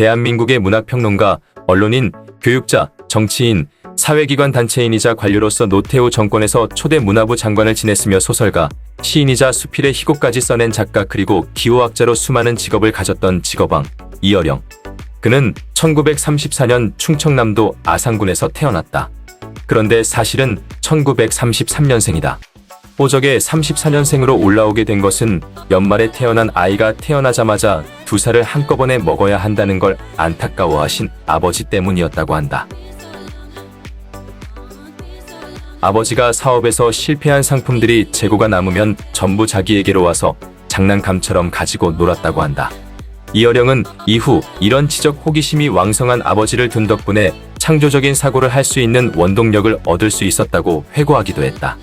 대한민국의 문학평론가, 언론인, 교육자, 정치인, 사회기관 단체인이자 관료로서 노태우 정권에서 초대 문화부 장관을 지냈으며 소설가, 시인이자 수필의 희곡까지 써낸 작가 그리고 기호학자로 수많은 직업을 가졌던 직업왕, 이어령. 그는 1934년 충청남도 아산군에서 태어났다. 그런데 사실은 1933년생이다. 호적에 34년생으로 올라오게 된 것은 연말에 태어난 아이가 태어나자마자 2살을 한꺼번에 먹어야 한다는 걸 안타까워하신 아버지 때문이었다고 한다. 아버지가 사업에서 실패한 상품들이 재고가 남으면 전부 자기에게로 와서 장난감처럼 가지고 놀았다고 한다. 이어령은 이후 이런 지적 호기심이 왕성한 아버지를 둔 덕분에 창조적인 사고를 할 수 있는 원동력을 얻을 수 있었다고 회고하기도 했다.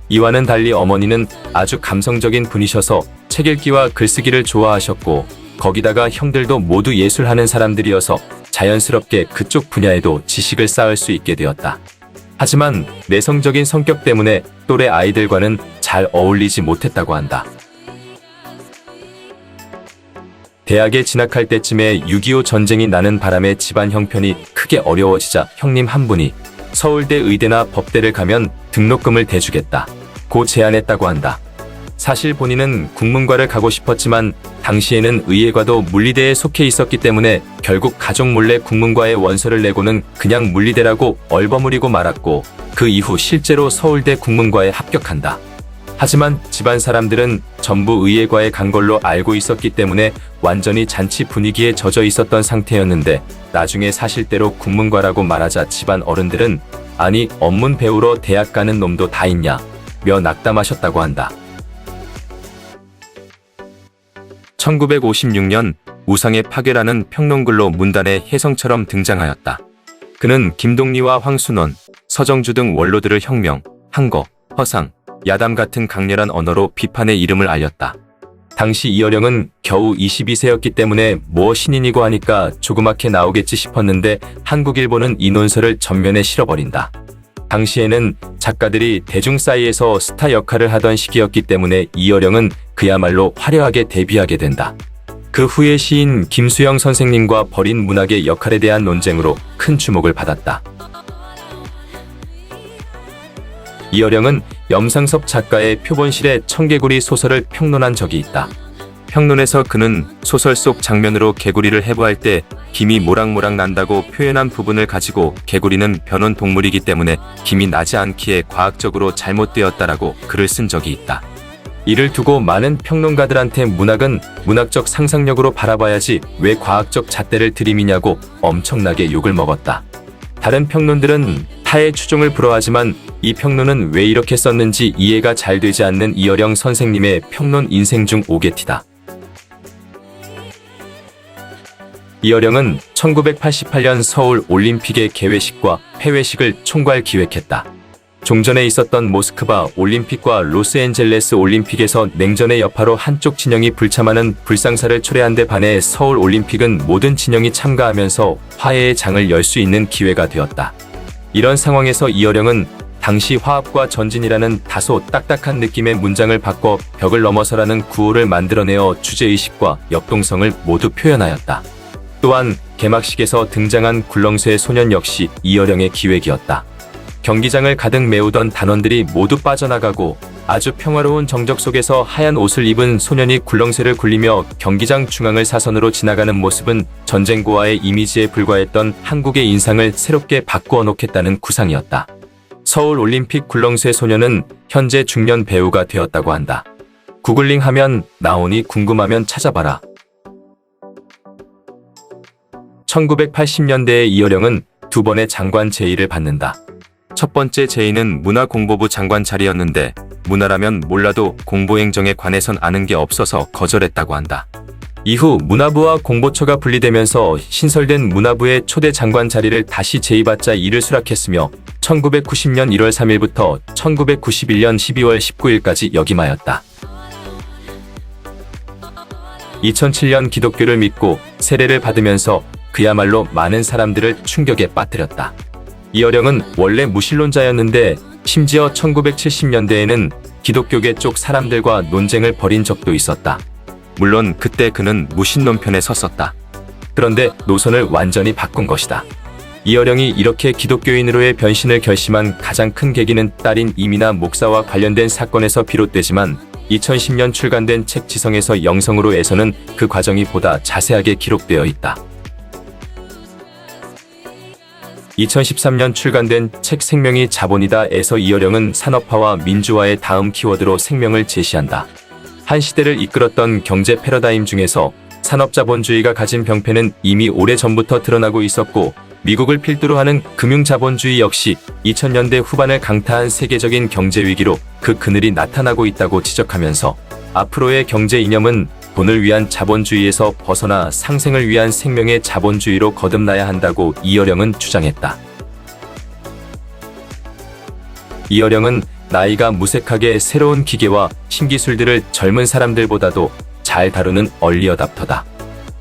이와는 달리 어머니는 아주 감성적인 분이셔서 책 읽기와 글쓰기를 좋아하셨고 거기다가 형들도 모두 예술하는 사람들이어서 자연스럽게 그쪽 분야에도 지식을 쌓을 수 있게 되었다. 하지만 내성적인 성격 때문에 또래 아이들과는 잘 어울리지 못했다고 한다. 대학에 진학할 때쯤에 6.25 전쟁이 나는 바람에 집안 형편이 크게 어려워지자 형님 한 분이 서울대 의대나 법대를 가면 등록금을 대주겠다 고 제안했다고 한다. 사실 본인은 국문과를 가고 싶었지만 당시에는 의예과도 물리대에 속해 있었기 때문에 결국 가족 몰래 국문과에 원서를 내고는 그냥 물리대라고 얼버무리고 말았고 그 이후 실제로 서울대 국문과에 합격한다. 하지만 집안 사람들은 전부 의예과에 간 걸로 알고 있었기 때문에 완전히 잔치 분위기에 젖어 있었던 상태였는데 나중에 사실대로 국문과라고 말하자 집안 어른들은 아니 업문 배우러 대학 가는 놈도 다 있냐 며 낙담하셨다고 한다. 1956년 우상의 파괴라는 평론글로 문단의 혜성처럼 등장하였다. 그는 김동리와 황순원, 서정주 등 원로들을 혁명, 항거, 허상, 야담 같은 강렬한 언어로 비판의 이름을 알렸다. 당시 이어령은 겨우 22세였기 때문에 뭐 신인이고 하니까 조그맣게 나오겠지 싶었는데 한국일보는 이 논설을 전면에 실어버린다. 당시에는 작가들이 대중 사이에서 스타 역할을 하던 시기였기 때문에 이어령은 그야말로 화려하게 데뷔하게 된다. 그 후에 시인 김수영 선생님과 벌인 문학의 역할에 대한 논쟁으로 큰 주목을 받았다. 이어령은 염상섭 작가의 표본실의 청개구리 소설을 평론한 적이 있다. 평론에서 그는 소설 속 장면으로 개구리를 해부할 때 김이 모락모락 난다고 표현한 부분을 가지고 개구리는 변온 동물이기 때문에 김이 나지 않기에 과학적으로 잘못되었다라고 글을 쓴 적이 있다. 이를 두고 많은 평론가들한테 문학은 문학적 상상력으로 바라봐야지 왜 과학적 잣대를 들이미냐고 엄청나게 욕을 먹었다. 다른 평론들은 타의 추종을 불허하지만 이 평론은 왜 이렇게 썼는지 이해가 잘 되지 않는 이어령 선생님의 평론 인생 중 오게티다. 이어령은 1988년 서울 올림픽의 개회식과 폐회식을 총괄 기획했다. 종전에 있었던 모스크바 올림픽과 로스앤젤레스 올림픽에서 냉전의 여파로 한쪽 진영이 불참하는 불상사를 초래한 데 반해 서울 올림픽은 모든 진영이 참가하면서 화해의 장을 열 수 있는 기회가 되었다. 이런 상황에서 이어령은 당시 화합과 전진이라는 다소 딱딱한 느낌의 문장을 바꿔 벽을 넘어서라는 구호를 만들어내어 주제의식과 역동성을 모두 표현하였다. 또한 개막식에서 등장한 굴렁쇠 소년 역시 이어령의 기획이었다. 경기장을 가득 메우던 단원들이 모두 빠져나가고 아주 평화로운 정적 속에서 하얀 옷을 입은 소년이 굴렁쇠를 굴리며 경기장 중앙을 사선으로 지나가는 모습은 전쟁고와의 이미지에 불과했던 한국의 인상을 새롭게 바꾸어 놓겠다는 구상이었다. 서울 올림픽 굴렁쇠 소년은 현재 중년 배우가 되었다고 한다. 구글링하면 나오니 궁금하면 찾아봐라. 1980년대의 이어령은 두 번의 장관 제의를 받는다. 첫 번째 제의는 문화공보부 장관 자리였는데 문화라면 몰라도 공보행정에 관해선 아는 게 없어서 거절했다고 한다. 이후 문화부와 공보처가 분리되면서 신설된 문화부의 초대 장관 자리를 다시 제의받자 이를 수락했으며 1990년 1월 3일부터 1991년 12월 19일까지 역임하였다. 2007년 기독교를 믿고 세례를 받으면서 그야말로 많은 사람들을 충격에 빠뜨렸다. 이어령은 원래 무신론자였는데 심지어 1970년대에는 기독교계 쪽 사람들과 논쟁을 벌인 적도 있었다. 물론 그때 그는 무신론 편에 섰었다. 그런데 노선을 완전히 바꾼 것이다. 이어령이 이렇게 기독교인으로의 변신을 결심한 가장 큰 계기는 딸인 이민아 목사와 관련된 사건에서 비롯되지만 2010년 출간된 책 지성에서 영성으로에서는 그 과정이 보다 자세하게 기록되어 있다. 2013년 출간된 책 생명이 자본이다에서 이어령은 산업화와 민주화의 다음 키워드로 생명을 제시한다. 한 시대를 이끌었던 경제 패러다임 중에서 산업자본주의가 가진 병폐는 이미 오래전부터 드러나고 있었고 미국을 필두로 하는 금융자본주의 역시 2000년대 후반을 강타한 세계적인 경제 위기로 그 그늘이 나타나고 있다고 지적하면서 앞으로의 경제 이념은 돈을 위한 자본주의에서 벗어나 상생을 위한 생명의 자본주의로 거듭나야 한다고 이어령은 주장했다. 이어령은 나이가 무색하게 새로운 기계와 신기술들을 젊은 사람들보다도 잘 다루는 얼리어답터다.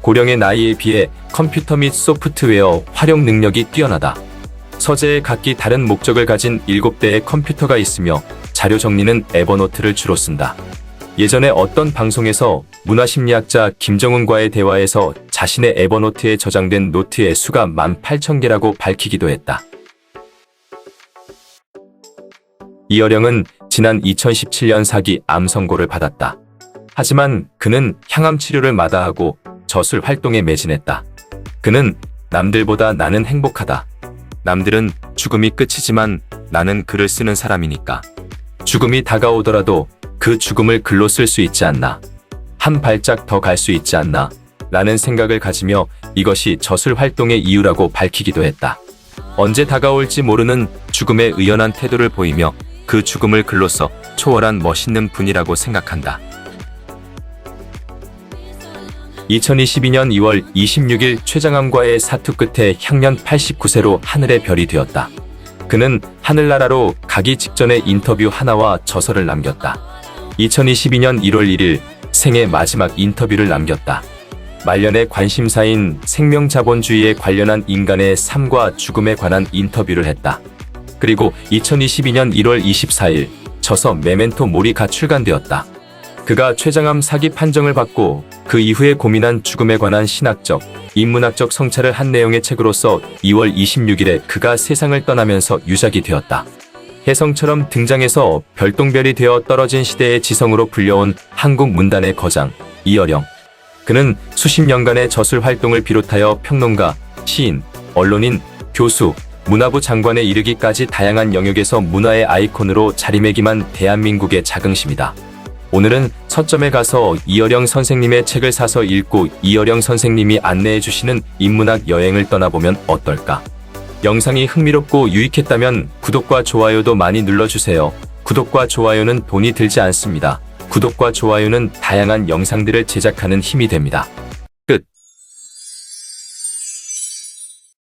고령의 나이에 비해 컴퓨터 및 소프트웨어 활용 능력이 뛰어나다. 서재에 각기 다른 목적을 가진 7대의 컴퓨터가 있으며 자료 정리는 에버노트를 주로 쓴다. 예전에 어떤 방송에서 문화심리학자 김정은과의 대화에서 자신의 에버노트에 저장된 노트의 수가 18,000개라고 밝히기도 했다. 이어령은 지난 2017년 사기 암 선고를 받았다. 하지만 그는 향암 치료를 마다하고 저술 활동에 매진했다. 그는 남들보다 나는 행복하다. 남들은 죽음이 끝이지만 나는 글을 쓰는 사람이니까. 죽음이 다가오더라도 그 죽음을 글로 쓸 수 있지 않나. 한 발짝 더 갈 수 있지 않나. 라는 생각을 가지며 이것이 저술 활동의 이유라고 밝히기도 했다. 언제 다가올지 모르는 죽음에 의연한 태도를 보이며 그 죽음을 글로 써 초월한 멋있는 분이라고 생각한다. 2022년 2월 26일 췌장암과의 사투 끝에 향년 89세로 하늘의 별이 되었다. 그는 하늘나라로 가기 직전에 인터뷰 하나와 저서를 남겼다. 2022년 1월 1일 생애 마지막 인터뷰를 남겼다. 말년의 관심사인 생명자본주의에 관련한 인간의 삶과 죽음에 관한 인터뷰를 했다. 그리고 2022년 1월 24일 저서 메멘토 모리가 출간되었다. 그가 췌장암 사기 판정을 받고 그 이후에 고민한 죽음에 관한 신학적, 인문학적 성찰을 한 내용의 책으로서 2월 26일에 그가 세상을 떠나면서 유작이 되었다. 혜성처럼 등장해서 별똥별이 되어 떨어진 시대의 지성으로 불려온 한국 문단의 거장, 이어령. 그는 수십 년간의 저술 활동을 비롯하여 평론가, 시인, 언론인, 교수, 문화부 장관에 이르기까지 다양한 영역에서 문화의 아이콘으로 자리매김한 대한민국의 자긍심이다. 오늘은 서점에 가서 이어령 선생님의 책을 사서 읽고 이어령 선생님이 안내해 주시는 인문학 여행을 떠나보면 어떨까? 영상이 흥미롭고 유익했다면 구독과 좋아요도 많이 눌러주세요. 구독과 좋아요는 돈이 들지 않습니다. 구독과 좋아요는 다양한 영상들을 제작하는 힘이 됩니다.